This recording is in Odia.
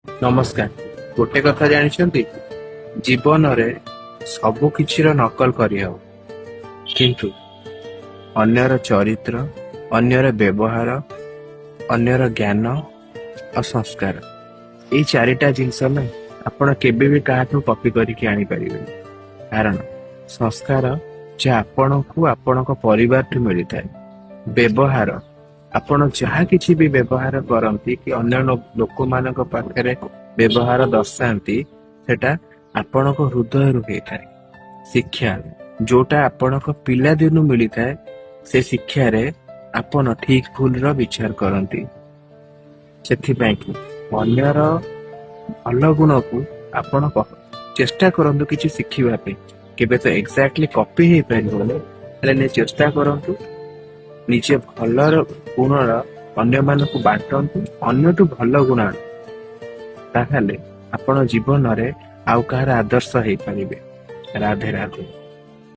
ନମସ୍କାର। ଗୋଟେ କଥା ଜାଣିଛନ୍ତି, ଜୀବନରେ ସବୁ କିଛିର ନକଲ କରିହେବ, କିନ୍ତୁ ଅନ୍ୟର ଚରିତ୍ର, ଅନ୍ୟର ବ୍ୟବହାର, ଅନ୍ୟର ଜ୍ଞାନ ଆଉ ସଂସ୍କାର, ଏଇ ଚାରିଟା ଜିନିଷ ନା ଆପଣ କେବେ ବି କାହାଠୁ କପି କରିକି ଆଣିପାରିବେନି। କାରଣ ସଂସ୍କାର ଯାହା ଆପଣଙ୍କୁ ଆପଣଙ୍କ ପରିବାରଠୁ ମିଳିଥାଏ। ବ୍ୟବହାର, ଆପଣ ଯାହା କିଛି ବି ବ୍ୟବହାର କରନ୍ତି କି ଅନ୍ୟ ଲୋକମାନଙ୍କ ପାଖରେ ବ୍ୟବହାର ଦର୍ଶାନ୍ତି, ସେଟା ଆପଣଙ୍କ ହୃଦୟରୁ ହେଇଥାଏ। ଶିକ୍ଷା, ଯୋଉଟା ଆପଣଙ୍କ ପିଲାଦିନୁ ମିଳିଥାଏ, ସେ ଶିକ୍ଷାରେ ଆପଣ ଠିକ ଭୁଲର ବିଚାର କରନ୍ତି। ସେଥିପାଇଁ କି ଅନ୍ୟର ଭଲ ଗୁଣକୁ ଆପଣ ଚେଷ୍ଟା କରନ୍ତୁ କିଛି ଶିଖିବା ପାଇଁ। କେବେ ତ ଏକ୍ଜାକ୍ଟଲି କପି ହେଇପାରିବନି, ହେଲେ ଚେଷ୍ଟା କରନ୍ତୁ ନିଜେ ଭଲର ଗୁଣର ଅନ୍ୟମାନଙ୍କୁ ବାଣ୍ଟନ୍ତୁ, ଅନ୍ୟଠୁ ଭଲ ଗୁଣ ଆଣନ୍ତୁ। ତାହେଲେ ଆପଣ ଜୀବନରେ ଆଉ କାହାର ଆଦର୍ଶ ହେଇପାରିବେ। ରାଧେ ରାଧେ।